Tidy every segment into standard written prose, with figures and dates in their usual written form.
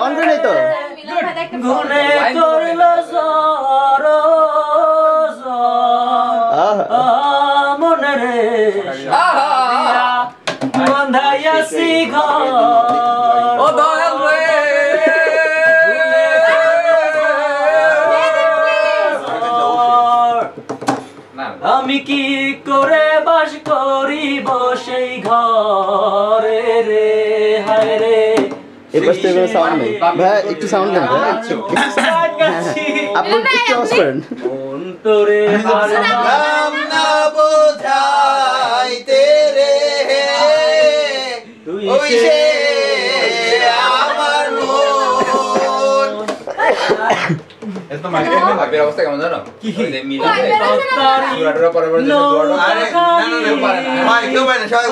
On করে নাই তো গুনে করলো জরো মনে রে বন্ধাইয়াছি ঘর ও দয়াল রে আমি কি করে বাস করিব সেই ঘরে রে হায় রে এই পাশে কোনো সাউন্ড নেই ভাই একটু সাউন্ড দেন ভাই আপনি একটু অফ করেন অন্তরে নাম না বোঝাইতে রে তুই ওই সে আমার মন এতো মাইকে ভাবের অবস্থা কেমন জানো কি যে মিলা সুরাটরা পরে আরে না পারে না ভাই কেউ পারে না সবাই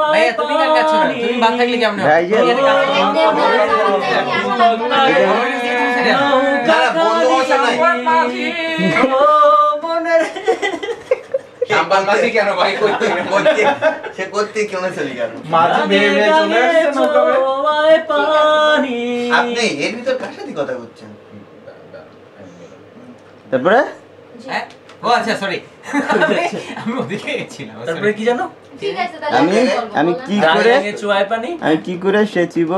ভাই তুমি গান গাচ্ছ না তুমি বাদ থাকলে কেমন হবে ভাই যে যারা বন্ধু আছে নাই সাম্বাল মাসি কেন ভাই করতে সে করতে কেন চলে গেল মাঝে বেরিয়ে চলে আসছে আপনি এর ভিতর কার সাথে কথা বলছেন তারপরে হ্যাঁ ও আচ্ছা সরি আমি ওদিকে গেছিলাম তারপরে কি জানো ঠিক আছে তাহলে আমি কি করে সেচিব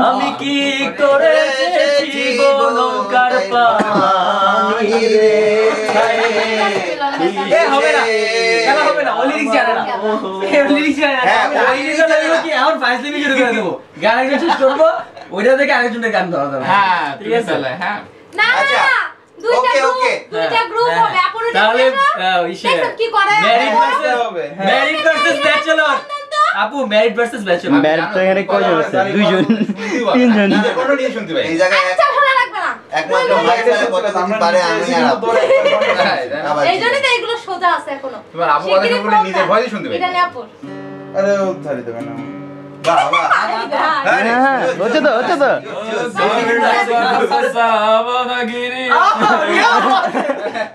আমি কি করে সেচিব নৌকার পানি রে এ হবে না খেলা হবে না ওই লিরিক্স জানে না এই লিরিক্স জানে না ওই লিরিক্স জানলে কি এখন ফাইজলিমি শুরু করে দেব গান একজন শেষ করব ওইটা থেকে আরেকজনের গান গাওয়া যাবে হ্যাঁ ঠিক আছে হ্যাঁ না আচ্ছা, দুইটা গ্রুপ হবে আপুরা তাহলে ইসে কি করে ম্যারিড ভার্সেস ব্যাচেলর আপু ম্যারিড ভার্সেস ব্যাচেলর ম্যারিড তো এখানে কয়জন আছে দুইজন তিনজন কোনো নিয়ে শুনতে ভাই এই জায়গায় আচ্ছা ভালো লাগবে না একমাত্র ভাই ছাড়া কথা বলতে পারে আমি আর আপু এইজন্যই তো এগুলো সোজা আছে এখনো তোমার আপু কথা শুনলে নিজের ভয়েসই শুনতে পাই এটা নিয়ে আপু আরে উদ্ধারি দেবে না বাহ বাহ হ্যাঁ হচ্ছে তো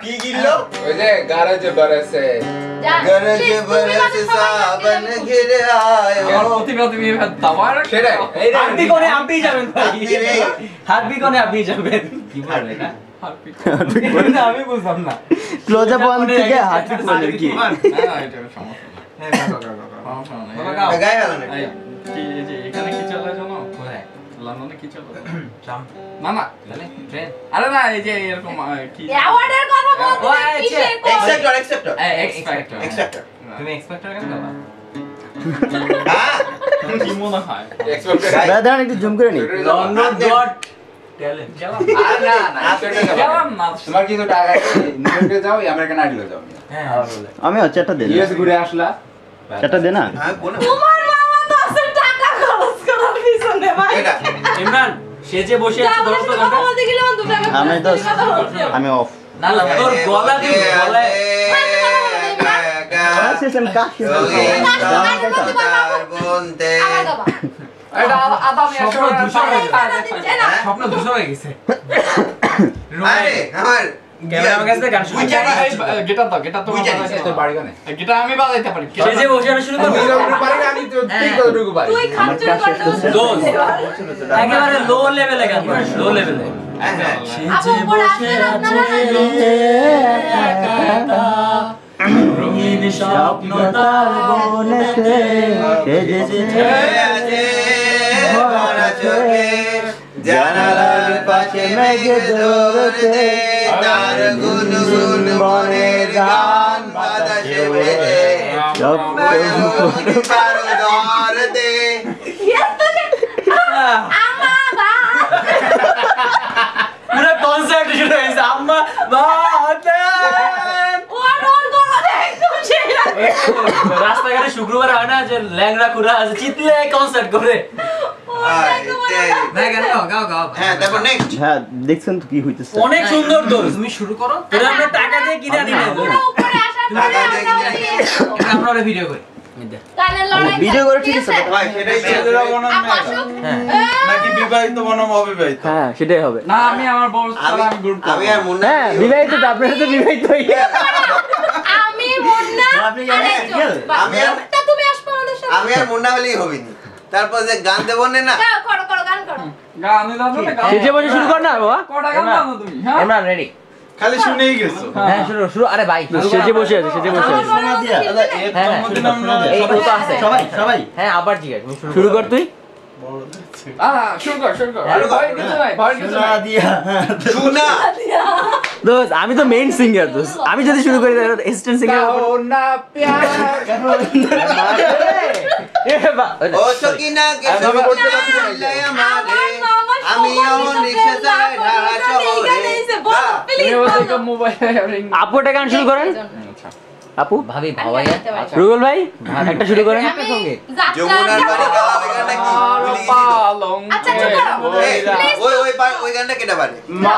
কি গিললো ওই যে গারাজ বরসে গরজ বরস সাবন ঘিরে আयो সেটাই হাত বিকনে আপনি যাবেন ভাই হাত বিকনে আপনি যাবেন কি বলে না না আমি বুঝলাম না ক্লোজ আপ ওয়ান থেকে হার্টবিট বলে কি না এটা সমস্যা গায়ে গেল না এখানে কি চলে জানো কোথায় লন্ডনে কি চলে ট্রাম্প না না জানে ট্রেন আরে না এই যে এরকম কি অ্যাওয়ার্ডের কথা বলতে ও, আচ্ছা। এক্সেপ্টর এক্সপেক্টর তুমি এক্সপেক্টর কেন বলা কি মনে হয় এক্সপেক্টেড ভাই দাঁড়ান একটু জুম করে নি লন্ডন ডট ট্যালেন্ট গেলাম আর না এক্সপেক্টেড গেলাম না তোমার কিছু টাকা নিউইয়র্কে যাও আমেরিকান আইডলে যাও হ্যাঁ আমি চারটা দেন ইউএস ঘুরে আসলা চারটা দে না হ্যাঁ কোন তোমার মামা 10 টাকা খরচ করার পিছনে ভাই এটা ইমরান সে যে বসে আছে আমার 10 সাথে টাকা কথা বলতে গেলে আমার 2 টাকা আমি তো আমি অফ না না তোর গলা দিয়ে গলায় সিস্টেম কাশ বলতে এটা আদা আমি স্বপ্ন ধূসর হয়ে গেছে। স্বপ্ন ধূসর হয়ে গেছে আরে আমার ক্যামেরা আমার কাছে গান শুনছে গিটার তো বুঝা বাজাইতে তোর বাড়ি গানে গিটার আমি বাজাইতে পারি সে যে বসে আছে শুরু করবে আমি পারি না আমি তো ঠিক কতটুকু পারি তুই খাচ্ছিস দোষ একেবারে লো লেভেলে গান করে লো লেভেলে আপু উপরে আসবেন আপনারা রঙিন স্বপ্ন তার বনেতে সেজেছে জানালার পাশে মেঘে ধরতে তার গুনগুন বনের গান বাতাসে বেজে পারো ধরতে পুরো কনসার্ট শুরু হয়েছে আম্মা রাস্তাঘাটে শুক্রবার হয় না যে ল্যাংড়া কুড়া আছে চিতলে কনসার্ট করে হ্যাঁ তারপর নেক্সট হ্যাঁ দেখছেন তো কি হইতেছে অনেক সুন্দর দোষ তুমি শুরু করো তোরা আমরা টাকা দিয়ে কিনে আনি না আমরা ওটা ভিডিও করি ভিডিও করে ঠিক আছে ভাই সেটাই ছেলেরা বনাম নাকি বিবাহিত বনাম অবিবাহিত হ্যাঁ সেটাই হবে না আমি আমার বউ ছাড়া আমি গ্রুপ আমি আর মুন্না হ্যাঁ বিবাহিত তো আপনারা তো বিবাহিত হই আমি মুন্না আপনি জানেন আমি আর মুন্না হলেই হবিনি তারপর যে গান দেবো না করো করো গান করো গান জানো না গান সেজে বসে শুরু কর না বাবা কটা গান জানো তুমি হ্যাঁ ইমরান রেডি খালি শুনেই গেছো হ্যাঁ শুরু শুরু আরে ভাই সেজে বসে আছে সেজে বসে আছে সোনা দিয়া হ্যাঁ এই তো আছে সবাই হ্যাঁ আবার জিজ্ঞেস শুরু কর তুই শুরু কর আরে ভাই কিছু নাই ভাই কিছু নাই শুনা দোস্ত আমি তো মেইন সিঙ্গার দোস্ত আমি যদি শুরু করি তাহলে অ্যাসিস্ট্যান্ট সিঙ্গার কাহো না প্যার ও সকিনা কে আমি করতে পারছি না। আমি এখন রিকশা চালাই ঢাকা শহরে তুমি ওদিকে মোবাইলে রিং আপু একটা গান শুরু করেন আপু ভাবি ভাবাই রুবেল ভাই একটা শুরু করেন যমুনার বাড়ি কালা গানটা কি ভুলে গেছি তো। পালং আচ্ছা, চুপ করো। এই, ওই গানটা কেটা পারে মা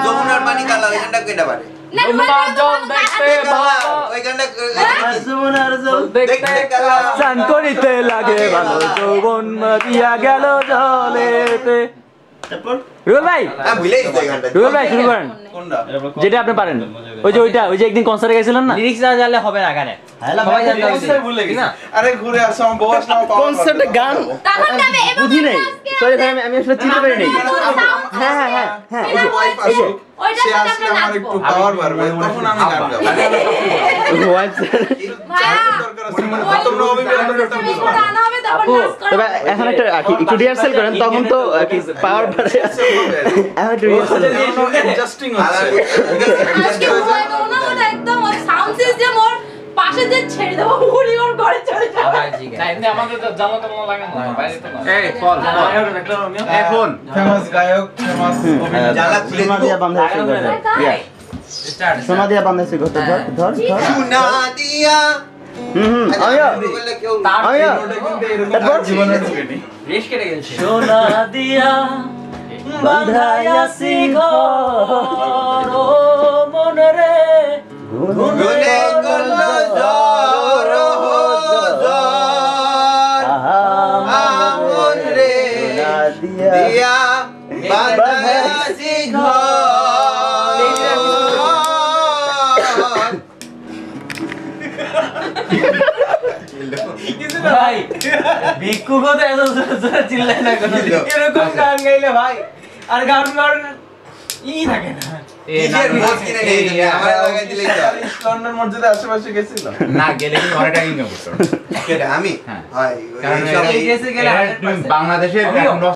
যমুনার বাড়ি কালা ওই গানটা কেটা পারে যমুনা জল দেখতে কালা ভালো ওই গানটা দেখতে কালা চান করিতে লাগে ভালো যৌবন দিয়া গেল জলেতে রুবেল ভাই ভুলে গেছি ওই গানটা রুবেল ভাই শুরু করেন কোনটা যেটা আপনি পারেন ওই যে একদিন কনসার্টে গেছিলেন না লিরিক্স না জানলে হবে না গানে সবাই জানতে হবে ভুলে গেছি না আরে ঘুরে আসো আমার বউ আসলে আমার পাওয়ার কনসার্টে গান তখন গাবে এবং বুঝি নাই সরি ভাই আমি আসলে চিনতে পারি নাই হ্যাঁ এই যে এই যে ওইটা সে সাথে আসলে আমরা আমার একটু নাচবো পাওয়ার বাড়বে তখন আমি গান গাবো হোয়াইট ভাইয়া দরকার আছে তোমরা অভিজ্ঞতা বুঝো আনা হবে তারপর আপু নাচ করো তবে এখন একটা একটু রিহার্সাল করেন তখন তো পাওয়ার বাড়ে এখন একটু রিহার্সাল অ্যাডজাস্টিং হচ্ছে আজকে ভয় দেবো না ওটা একদম ওই সাউন্ড সিস্টেম ওর পাশে যে ছেড়ে দেবো উড়ি ওর ঘরে চলে যাবে আবার জিজ্ঞেস না এমনি আমাদের তো জানা তো লাগে না বাইরে তো না এই ফল এখন ফেমাস গায়ক ফেমাস জালা খুলে সোনা দিয়া বাঁধা আছে ঘরে স্টার্ট সোনা দিয়া বাঁধা আছে ঘরে ধর শুনা দিয়া আয়া বললে কেউ আয়া তারপর রেশ কেটে গেছে সোনা দিয়া বাঁধা আছে ঘর ও মন রে গুনে গলো জর হো জর আমন রে দিয়া বাঁধাছি ঘর ভাই ভিক্ষু কথা এত জোরে চিল্লায় না কেন এরকম গান গাইলে ভাই আর গান ই থাকে না নিজের ভোট কিনে নিয়ে যাবে আমার লাগাই দিলেই তো লন্ডন মসজিদের আশেপাশে গেছিল না গেলে কি ঘরে টাকা ইনকাম করতে কেডা আমি হ্যাঁ। হয় কারণ এইসব এই গেছে গেলে বাংলাদেশের এখন